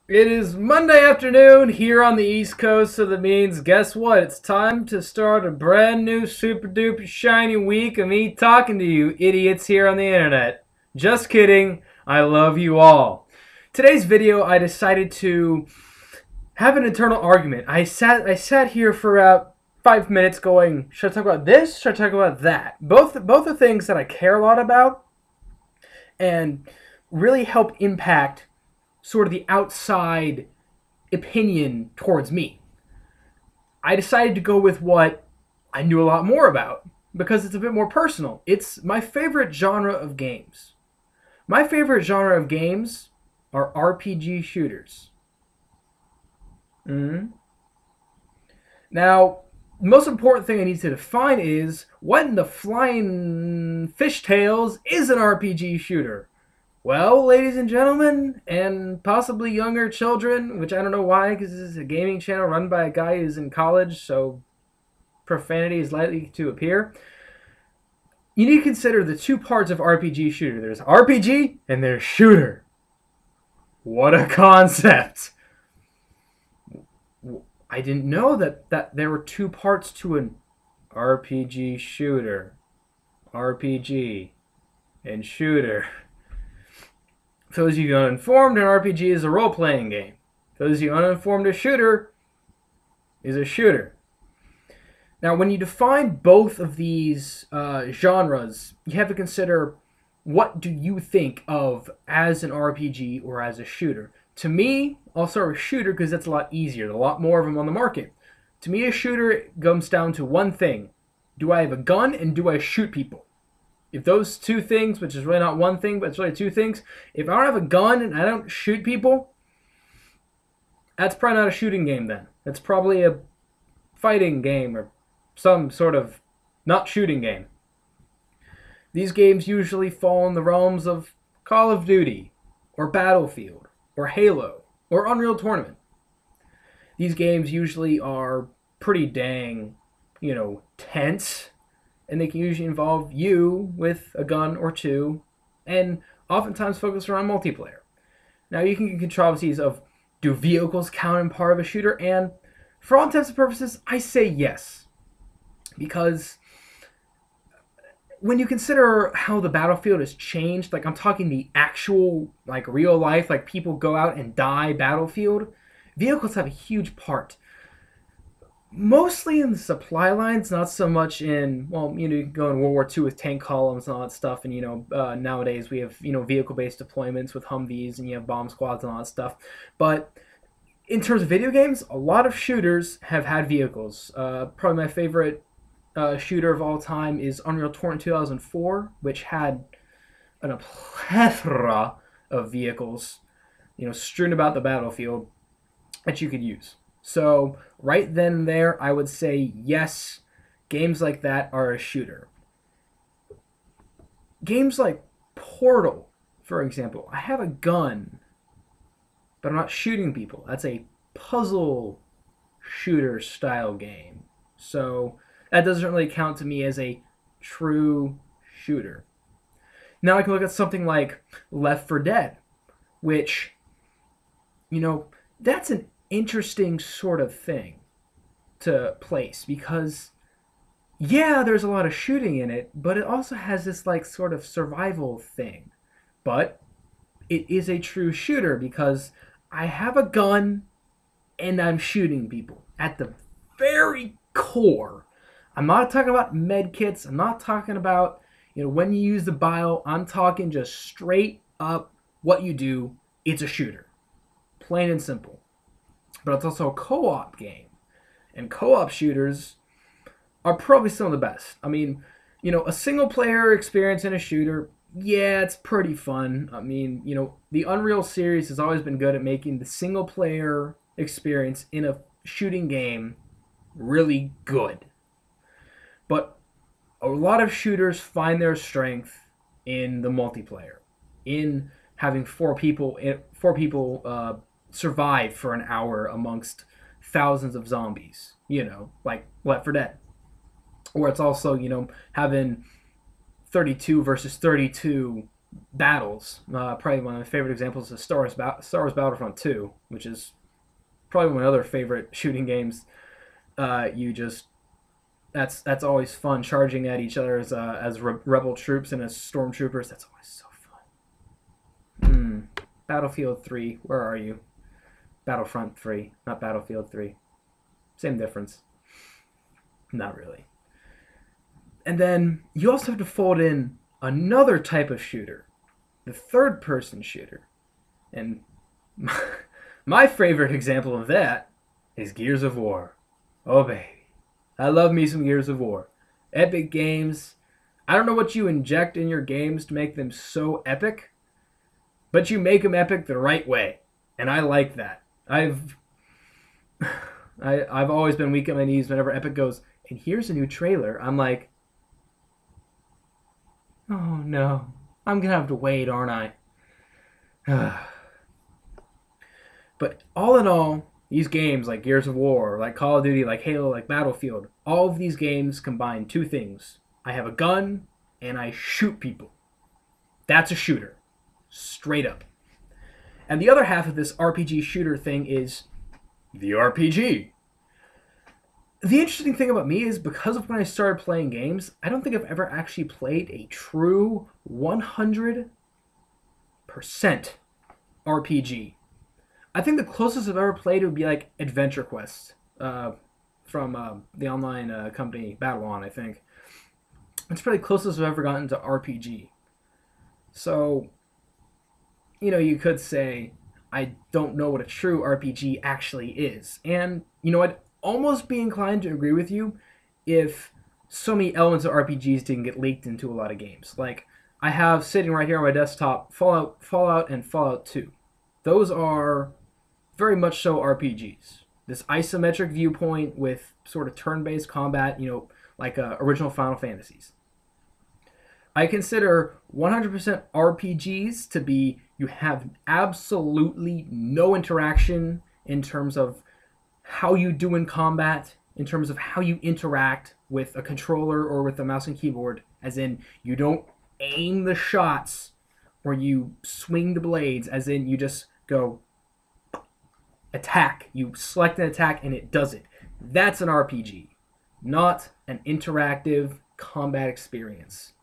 It is Monday afternoon here on the East Coast, so that means, guess what? It's time to start a brand new super duper shiny week of me talking to you idiots here on the internet. Just kidding. I love you all. Today's video, I decided to have an internal argument. I sat here for about 5 minutes going, should I talk about this? Should I talk about that? Both are things that I care a lot about and really help impact sort of the outside opinion towards me. I decided to go with what I knew a lot more about because it's a bit more personal. It's my favorite genre of games. My favorite genre of games are RPG shooters. Mm-hmm. Now, the most important thing I need to define is what in the flying fishtails is an RPG shooter? Well, ladies and gentlemen, and possibly younger children, which I don't know why, because this is a gaming channel run by a guy who's in college, so profanity is likely to appear. You need to consider the two parts of RPG shooter. There's RPG and there's shooter. What a concept! I didn't know that there were two parts to an RPG shooter. RPG and shooter. For those of you uninformed, an RPG is a role-playing game. For those of you uninformed, a shooter is a shooter. Now, when you define both of these genres, you have to consider what do you think of as an RPG or as a shooter. To me, I'll start with shooter because that's a lot easier. There are a lot more of them on the market. To me, a shooter comes down to one thing. Do I have a gun and do I shoot people? If those two things, which is really not one thing, but it's really two things, if I don't have a gun and I don't shoot people, that's probably not a shooting game then. That's probably a fighting game or some sort of not shooting game. These games usually fall in the realms of Call of Duty, or Battlefield, or Halo, or Unreal Tournament. These games usually are pretty dang, tense, and they can usually involve you with a gun or two, and oftentimes focus around multiplayer. Now, you can get controversies of, do vehicles count in part of a shooter? And for all intents and purposes, I say yes. Because when you consider how the battlefield has changed, like I'm talking the actual, like real life, like people go out and die battlefield, vehicles have a huge part. Mostly in the supply lines, not so much in, well, you can go in World War II with tank columns and all that stuff, and, nowadays we have, vehicle-based deployments with Humvees, and you have bomb squads and all that stuff. But in terms of video games, a lot of shooters have had vehicles. Probably my favorite shooter of all time is Unreal Tournament 2004, which had a plethora of vehicles, strewn about the battlefield that you could use. So right then and there, I would say yes, games like that are a shooter. Games like Portal, for example, I have a gun, but I'm not shooting people. That's a puzzle shooter style game. So that doesn't really count to me as a true shooter. Now I can look at something like Left 4 Dead, which, that's an interesting sort of thing to place because, yeah, there's a lot of shooting in it, but it also has this like sort of survival thing. But it is a true shooter because I have a gun and I'm shooting people at the very core. I'm not talking about med kits. I'm not talking about, when you use the bio. I'm talking just straight up what you do. It's a shooter. Plain and simple. But it's also a co-op game. And co-op shooters are probably some of the best. I mean, a single player experience in a shooter, yeah, it's pretty fun. I mean, the Unreal series has always been good at making the single player experience in a shooting game really good. But a lot of shooters find their strength in the multiplayer, in having four people survive for an hour amongst thousands of zombies, like Left 4 Dead. Or it's also, having 32 versus 32 battles. Probably one of my favorite examples is Star Wars Battlefront 2, which is probably one of my other favorite shooting games. You just that's always fun, charging at each other as rebel troops and as stormtroopers. That's always so fun. Battlefield 3, where are you? Battlefront 3, not Battlefield 3. Same difference. Not really. And then you also have to fold in another type of shooter, the third person shooter. And my favorite example of that is Gears of War. Oh, baby. I love me some Gears of War. Epic games. I don't know what you inject in your games to make them so epic, but you make them epic the right way. And I like that. I've always been weak on my knees whenever Epic goes, and here's a new trailer. I'm like, oh no, I'm gonna have to wait, aren't I? But all in all, these games like Gears of War, like Call of Duty, like Halo, like Battlefield, all of these games combine two things. I have a gun and I shoot people. That's a shooter. Straight up. And the other half of this RPG shooter thing is the RPG. The interesting thing about me is because of when I started playing games, I don't think I've ever actually played a true 100% RPG. I think the closest I've ever played would be like Adventure Quest from the online company Babylon, I think. It's probably the closest I've ever gotten to RPG. So, you could say I don't know what a true RPG actually is. And, I'd almost be inclined to agree with you if so many elements of RPGs didn't get leaked into a lot of games. Like, I have sitting right here on my desktop Fallout, and Fallout 2. Those are very much so RPGs. This isometric viewpoint with sort of turn-based combat, like original Final Fantasies. I consider 100% RPGs to be you have absolutely no interaction in terms of how you do in combat, in terms of how you interact with a controller or with a mouse and keyboard, as in you don't aim the shots or you swing the blades, as in you just go attack. You select an attack and it does it. That's an RPG, not an interactive combat experience.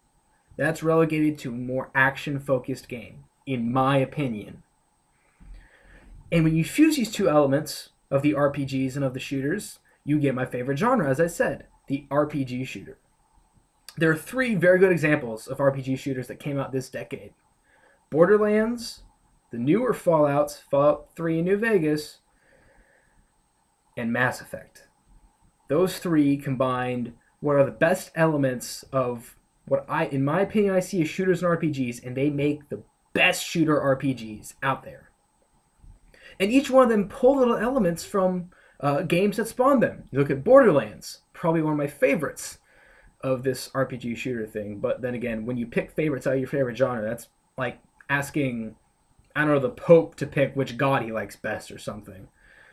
That's relegated to a more action-focused game, in my opinion. And when you fuse these two elements of the RPGs and of the shooters, you get my favorite genre, as I said, the RPG shooter. There are three very good examples of RPG shooters that came out this decade. Borderlands, the newer Fallouts, Fallout 3 in New Vegas, and Mass Effect. Those three combined what are the best elements of what in my opinion, I see as shooters and RPGs, and they make the best shooter RPGs out there. And each one of them pull little elements from games that spawned them. You look at Borderlands, probably one of my favorites of this RPG shooter thing. But then again, when you pick favorites out of your favorite genre, that's like asking, I don't know, the Pope to pick which god he likes best or something.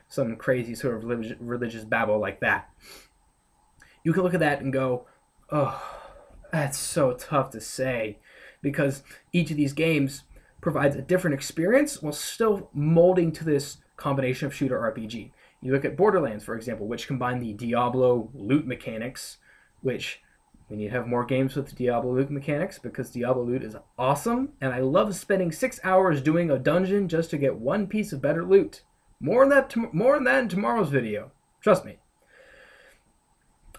Some crazy sort of religious babble like that. You can look at that and go, oh, that's so tough to say, because each of these games provides a different experience while still molding to this combination of shooter RPG. You look at Borderlands, for example, which combine the Diablo loot mechanics, which we need to have more games with the Diablo loot mechanics because Diablo loot is awesome, and I love spending 6 hours doing a dungeon just to get one piece of better loot. More on that in tomorrow's video. Trust me.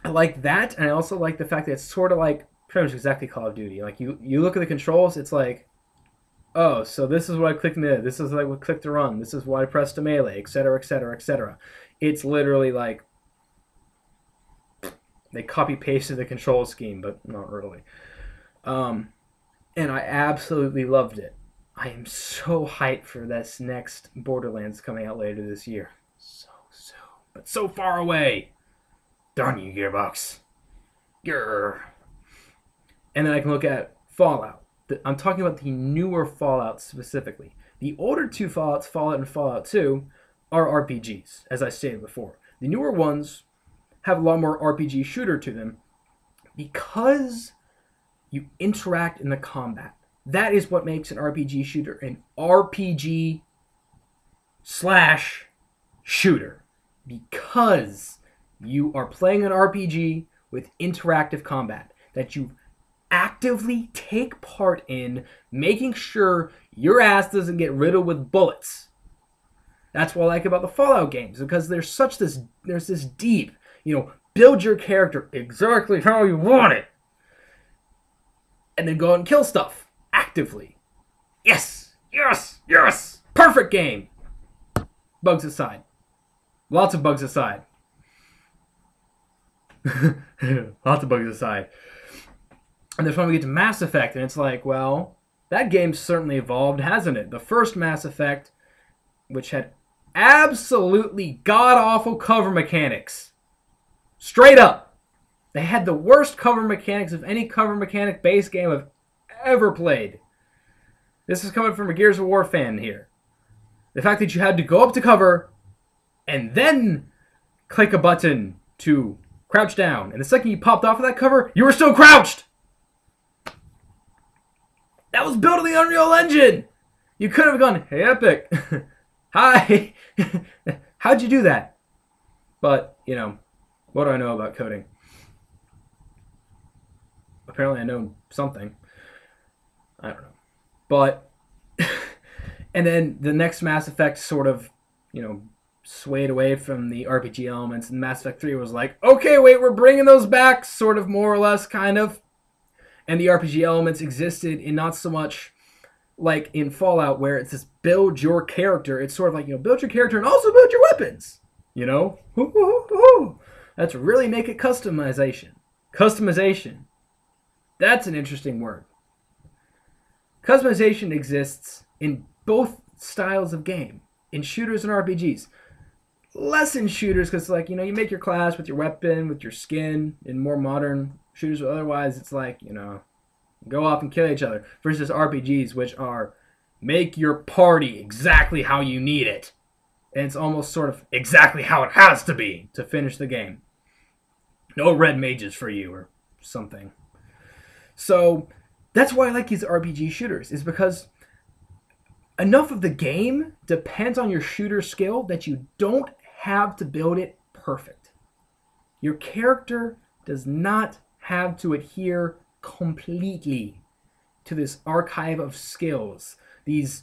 I like that, and I also like the fact that it's sort of like pretty much exactly Call of Duty. Like you look at the controls, it's like, oh, so this is what I clicked to, this is like what click to run, this is what I pressed to melee, etc., etc., etc. It's literally like they copy pasted the control scheme, but not really. And I absolutely loved it. I am so hyped for this next Borderlands coming out later this year. So soon, but so far away. Darn you, Gearbox. Grr. And then I can look at Fallout. I'm talking about the newer Fallout specifically. The older two Fallouts, Fallout and Fallout 2, are RPGs, as I stated before. The newer ones have a lot more RPG shooter to them because you interact in the combat. That is what makes an RPG shooter an RPG slash shooter. Because you are playing an RPG with interactive combat that you actively take part in, making sure your ass doesn't get riddled with bullets. That's what I like about the Fallout games, because there's this deep, build your character exactly how you want it, and then go out and kill stuff actively. Yes, yes, yes. Perfect game. Bugs aside. Lots of bugs aside. Lots of bugs aside. And that's when we get to Mass Effect, and it's like, well, that game's certainly evolved, hasn't it? The first Mass Effect, which had absolutely god-awful cover mechanics. Straight up. They had the worst cover mechanics of any cover mechanic base game I've ever played. This is coming from a Gears of War fan here. The fact that you had to go up to cover and then click a button to crouch down. And the second you popped off of that cover, you were still crouched! That was built on the Unreal Engine! You could have gone, hey Epic, hi, how'd you do that? But, what do I know about coding? Apparently I know something. I don't know. But, and then the next Mass Effect sort of, swayed away from the RPG elements, and Mass Effect 3 was like, okay, wait, we're bringing those back, sort of, more or less, kind of. And the RPG elements existed in not so much like in Fallout, where it's just build your character. It's sort of like, build your character and also build your weapons. That's really make it customization. Customization. That's an interesting word. Customization exists in both styles of game, in shooters and RPGs. Less in shooters, because you make your class with your weapon, with your skin. In more modern shooters, but otherwise it's like, go off and kill each other. Versus RPGs, which are make your party exactly how you need it. And it's almost sort of exactly how it has to be to finish the game. No red mages for you or something. So that's why I like these RPG shooters, is because enough of the game depends on your shooter skill that you don't have to build it perfect. Your character does not have to adhere completely to this archive of skills, these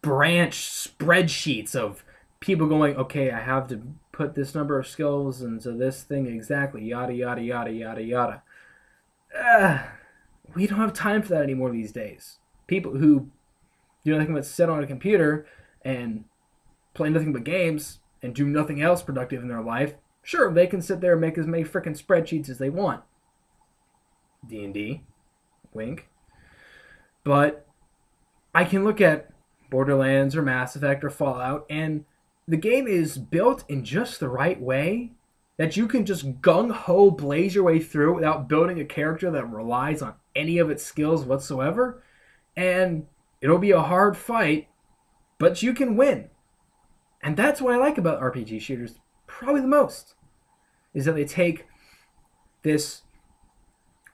branch spreadsheets of people going, okay, I have to put this number of skills into this thing exactly, yada, yada, yada, yada, yada. We don't have time for that anymore these days. People who do nothing but sit on a computer and play nothing but games and do nothing else productive in their life, sure, they can sit there and make as many freaking spreadsheets as they want. D&D. Wink. But I can look at Borderlands or Mass Effect or Fallout, and the game is built in just the right way that you can just gung-ho blaze your way through without building a character that relies on any of its skills whatsoever. And it'll be a hard fight, but you can win. And that's what I like about RPG shooters probably the most, is that they take this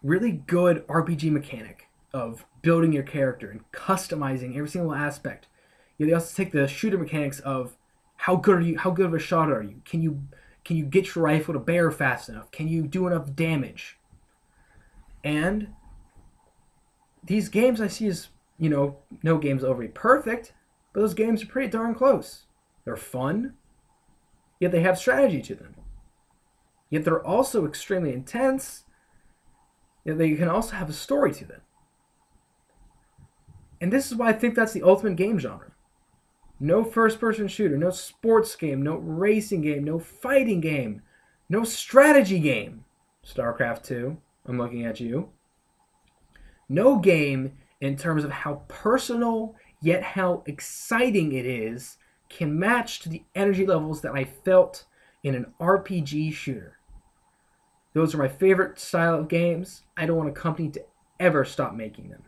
really good RPG mechanic of building your character and customizing every single aspect. They also take the shooter mechanics of how good are you? How good of a shot are you? Can you get your rifle to bear fast enough? Can you do enough damage? And these games I see as, no game's overly perfect, but those games are pretty darn close. They're fun, yet they have strategy to them. Yet they're also extremely intense, yet they can also have a story to them. And this is why I think that's the ultimate game genre. No first-person shooter, no sports game, no racing game, no fighting game, no strategy game. StarCraft 2, I'm looking at you. No game in terms of how personal, yet how exciting it is, can match to the energy levels that I felt in an RPG shooter. Those are my favorite style of games. I don't want a company to ever stop making them.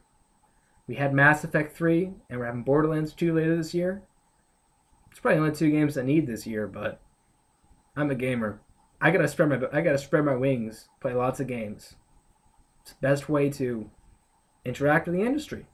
We had Mass Effect 3, and we're having Borderlands 2 later this year. It's probably the only two games I need this year, but I'm a gamer. I gotta spread my wings, play lots of games. It's the best way to interact with the industry.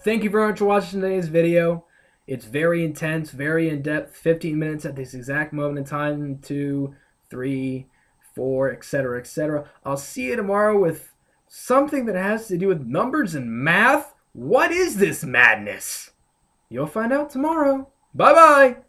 Thank you very much for watching today's video. It's very intense, very in-depth, 15 minutes at this exact moment in time, 2, 3, 4, etc., etc. I'll see you tomorrow with something that has to do with numbers and math. What is this madness? You'll find out tomorrow. Bye-bye.